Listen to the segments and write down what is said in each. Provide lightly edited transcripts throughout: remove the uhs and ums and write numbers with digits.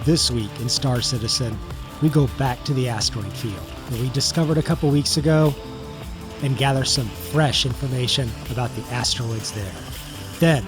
This week in Star Citizen, we go back to the asteroid field that we discovered a couple weeks ago and gather some fresh information about the asteroids there. Then,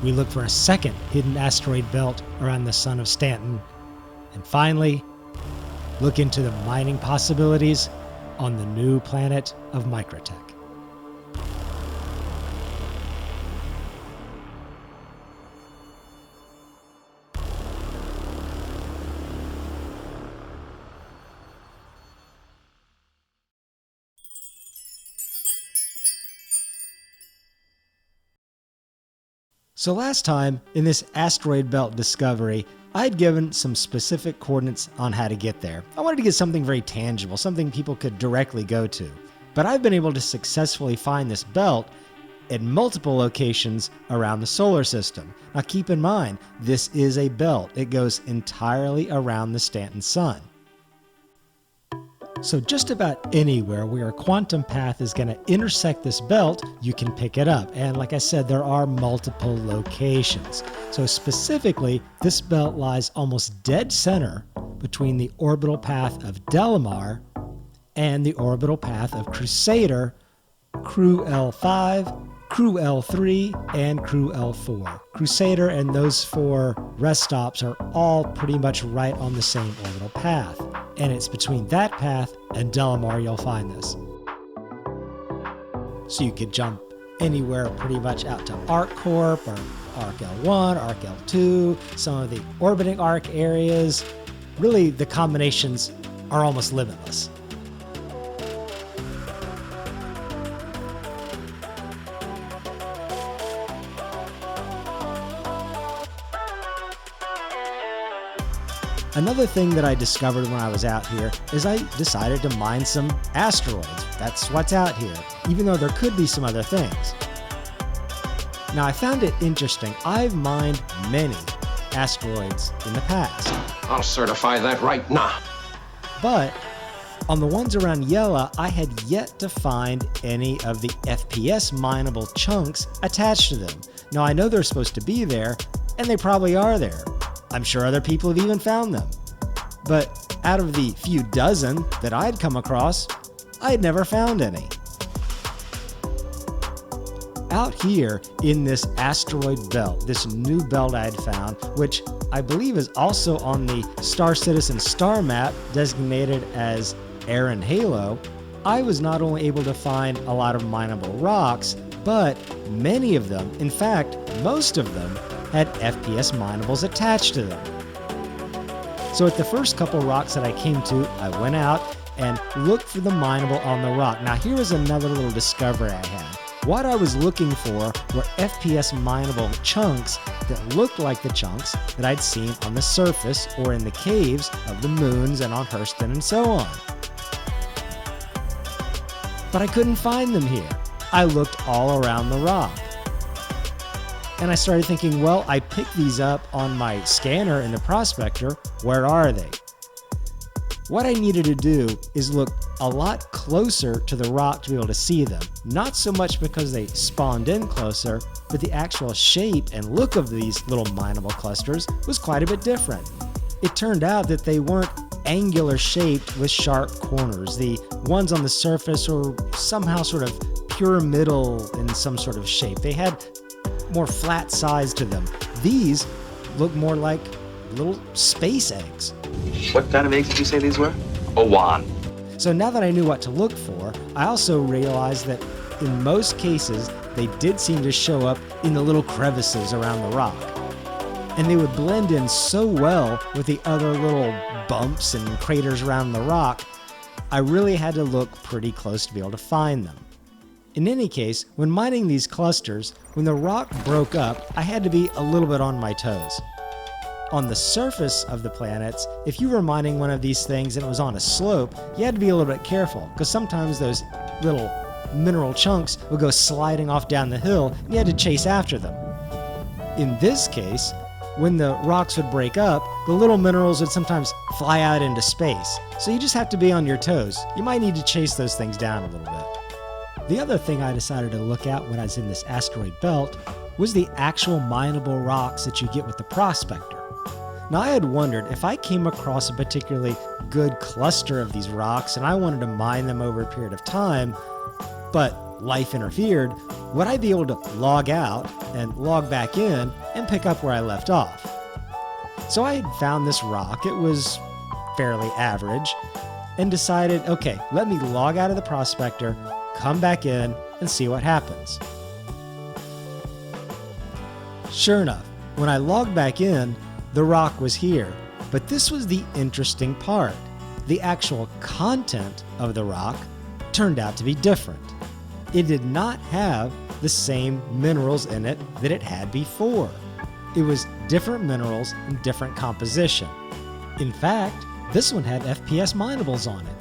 we look for a second hidden asteroid belt around the sun of Stanton. And finally, look into the mining possibilities on the new planet of MicroTech. So last time, in this asteroid belt discovery, I had given some specific coordinates on how to get there. I wanted to get something very tangible, something people could directly go to. But I've been able to successfully find this belt at multiple locations around the solar system. Now keep in mind, this is a belt. It goes entirely around the Stanton sun. So just about anywhere where a quantum path is going to intersect this belt, you can pick it up. And like I said, there are multiple locations. So specifically, this belt lies almost dead center between the orbital path of Delamar and the orbital path of Crusader, Crew L5, Crew L3, and Crew L4. Crusader and those 4 rest stops are all pretty much right on the same orbital path. And it's between that path and Delamar you'll find this. So you could jump anywhere pretty much out to ArcCorp or Arc L1, Arc L2, some of the orbiting arc areas. Really, the combinations are almost limitless. Another thing that I discovered when I was out here is I decided to mine some asteroids. That's what's out here, even though there could be some other things. Now I found it interesting. I've mined many asteroids in the past. I'll certify that right now. But on the ones around Yela, I had yet to find any of the FPS mineable chunks attached to them. Now I know they're supposed to be there, and they probably are there. I'm sure other people have even found them. But out of the few dozen that I'd come across, I had never found any. Out here in this asteroid belt, this new belt I'd found, which I believe is also on the Star Citizen star map designated as Aaron Halo, I was not only able to find a lot of mineable rocks, but many of them, in fact, most of them, had FPS minables attached to them. So at the first couple rocks that I came to, I went out and looked for the mineable on the rock. Now here is another little discovery I had. What I was looking for were FPS mineable chunks that looked like the chunks that I'd seen on the surface or in the caves of the moons and on Hurston and so on. But I couldn't find them here. I looked all around the rock. And I started thinking, well, I picked these up on my scanner in the prospector. Where are they? What I needed to do is look a lot closer to the rock to be able to see them. Not so much because they spawned in closer, but the actual shape and look of these little mineable clusters was quite a bit different. It turned out that they weren't angular shaped with sharp corners. The ones on the surface were somehow sort of pyramidal in some sort of shape. They had more flat size to them. These look more like little space eggs. What kind of eggs did you say these were? Owan. So now that I knew what to look for, I also realized that in most cases, they did seem to show up in the little crevices around the rock. And they would blend in so well with the other little bumps and craters around the rock, I really had to look pretty close to be able to find them. In any case, when mining these clusters, when the rock broke up, I had to be a little bit on my toes. On the surface of the planets, if you were mining one of these things and it was on a slope, you had to be a little bit careful, because sometimes those little mineral chunks would go sliding off down the hill, and you had to chase after them. In this case, when the rocks would break up, the little minerals would sometimes fly out into space, so you just have to be on your toes. You might need to chase those things down a little bit. The other thing I decided to look at when I was in this asteroid belt was the actual mineable rocks that you get with the prospector. Now I had wondered if I came across a particularly good cluster of these rocks and I wanted to mine them over a period of time, but life interfered, would I be able to log out and log back in and pick up where I left off? So I had found this rock, it was fairly average, and decided, okay, let me log out of the prospector, come back in, and see what happens. Sure enough, when I logged back in, the rock was here, but this was the interesting part. The actual content of the rock turned out to be different. It did not have the same minerals in it that it had before. It was different minerals and different composition. In fact, this one had FPS minables on it.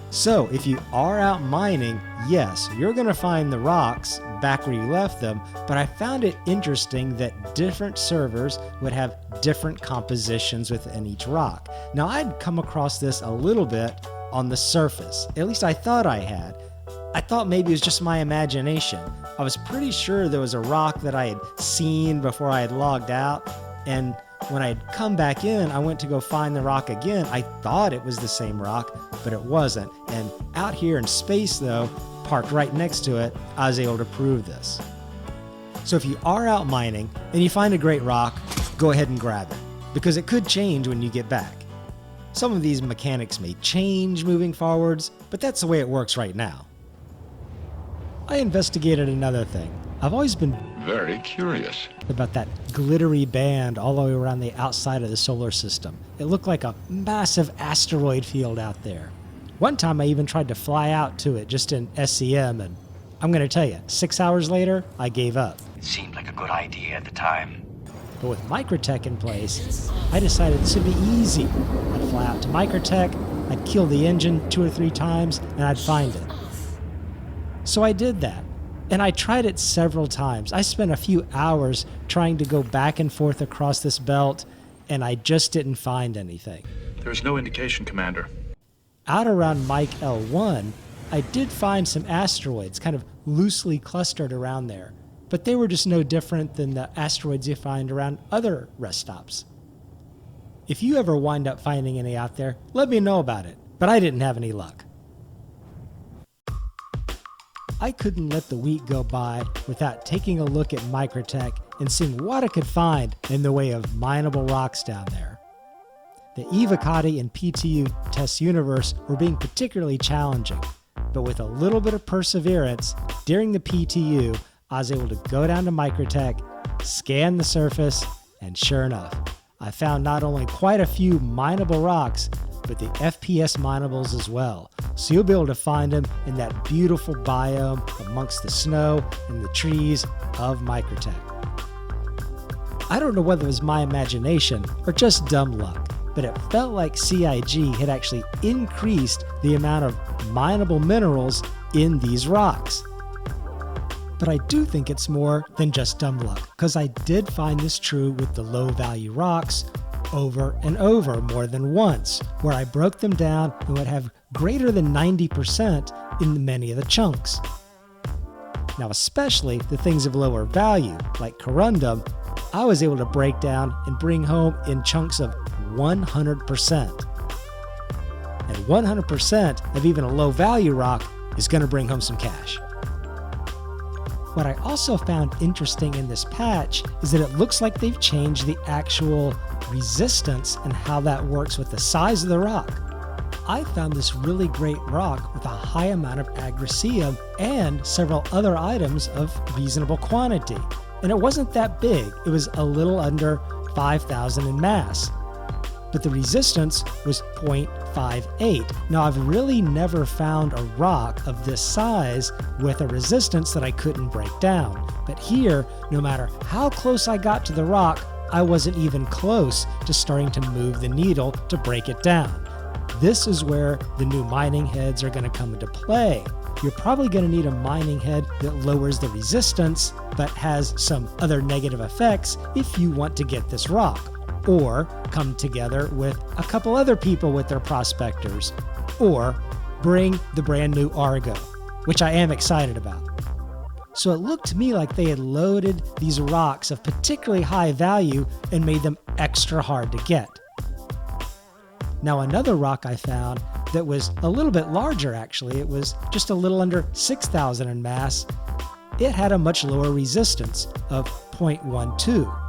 So if you are out mining, yes, you're going to find the rocks back where you left them, but I found it interesting that different servers would have different compositions within each rock. Now I'd come across this a little bit on the surface, at least I thought I had. I thought maybe it was just my imagination. I was pretty sure there was a rock that I had seen before I had logged out, and when I had come back in, I went to go find the rock again. I thought it was the same rock, but it wasn't. And out here in space though, parked right next to it, I was able to prove this. So if you are out mining and you find a great rock, go ahead and grab it, because it could change when you get back. Some of these mechanics may change moving forwards, but that's the way it works right now. I investigated another thing. I've always been Very curious. about that glittery band all the way around the outside of the solar system. It looked like a massive asteroid field out there. One time I even tried to fly out to it just in SEM, and I'm going to tell you, 6 hours later, I gave up. It seemed like a good idea at the time. But with MicroTech in place, I decided this would be easy. I'd fly out to MicroTech, I'd kill the engine 2 or 3 times, and I'd find it. So I did that, and I tried it several times. I spent a few hours trying to go back and forth across this belt, and I just didn't find anything. There's no indication, Commander. Out around Mike L1, I did find some asteroids kind of loosely clustered around there, but they were just no different than the asteroids you find around other rest stops. If you ever wind up finding any out there, let me know about it, but I didn't have any luck. I couldn't let the week go by without taking a look at MicroTech and seeing what I could find in the way of mineable rocks down there. The Evocati and PTU test universe were being particularly challenging, but with a little bit of perseverance, during the PTU, I was able to go down to MicroTech, scan the surface, and sure enough, I found not only quite a few mineable rocks, but the FPS minables as well. So you'll be able to find them in that beautiful biome amongst the snow and the trees of MicroTech. I don't know whether it was my imagination or just dumb luck, but it felt like CIG had actually increased the amount of mineable minerals in these rocks. But I do think it's more than just dumb luck, because I did find this true with the low value rocks over and over more than once, where I broke them down and would have greater than 90% in many of the chunks. Now, especially the things of lower value, like corundum, I was able to break down and bring home in chunks of 100%. And 100% of even a low value rock is going to bring home some cash. What I also found interesting in this patch is that it looks like they've changed the actual resistance and how that works with the size of the rock. I found this really great rock with a high amount of agricium and several other items of reasonable quantity. And it wasn't that big, it was a little under 5,000 in mass. But the resistance was 0.58. Now, I've really never found a rock of this size with a resistance that I couldn't break down. But here, no matter how close I got to the rock, I wasn't even close to starting to move the needle to break it down. This is where the new mining heads are going to come into play. You're probably going to need a mining head that lowers the resistance, but has some other negative effects if you want to get this rock, or come together with a couple other people with their prospectors, or bring the brand new Argo, which I am excited about. So it looked to me like they had loaded these rocks of particularly high value and made them extra hard to get. Now another rock I found that was a little bit larger actually, it was just a little under 6,000 in mass. It had a much lower resistance of 0.12.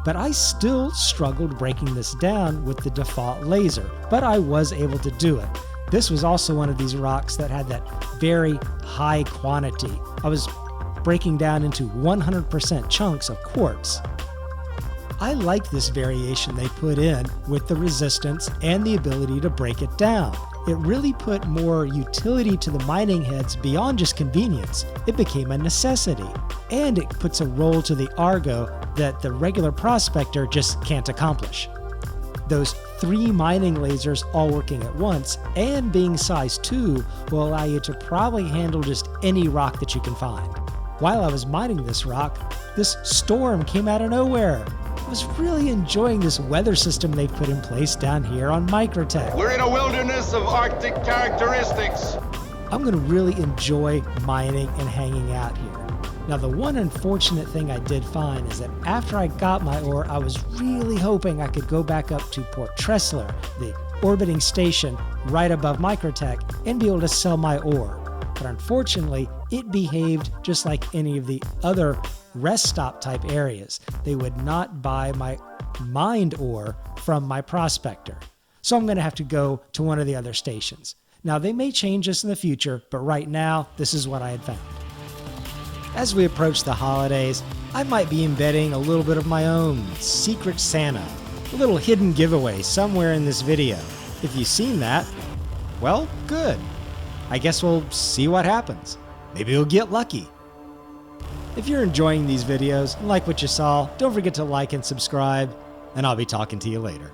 But I still struggled breaking this down with the default laser, but I was able to do it. This was also one of these rocks that had that very high quantity. I was breaking down into 100% chunks of quartz. I like this variation they put in with the resistance and the ability to break it down. It really put more utility to the mining heads beyond just convenience. It became a necessity. And it puts a role to the Argo that the regular prospector just can't accomplish. Those 3 mining lasers all working at once and being size 2 will allow you to probably handle just any rock that you can find. While I was mining this rock, this storm came out of nowhere. I was really enjoying this weather system they've put in place down here on MicroTech. We're in a wilderness of Arctic characteristics. I'm going to really enjoy mining and hanging out here. Now, the one unfortunate thing I did find is that after I got my ore, I was really hoping I could go back up to Port Tressler, the orbiting station right above MicroTech, and be able to sell my ore. But unfortunately, it behaved just like any of the other rest stop type areas. They would not buy my mined ore from my prospector. So I'm going to have to go to one of the other stations. Now, they may change this in the future, but right now, this is what I had found. As we approach the holidays, I might be embedding a little bit of my own Secret Santa, a little hidden giveaway somewhere in this video. If you've seen that, well, good. I guess we'll see what happens. Maybe you'll get lucky. If you're enjoying these videos and like what you saw, don't forget to like and subscribe, and I'll be talking to you later.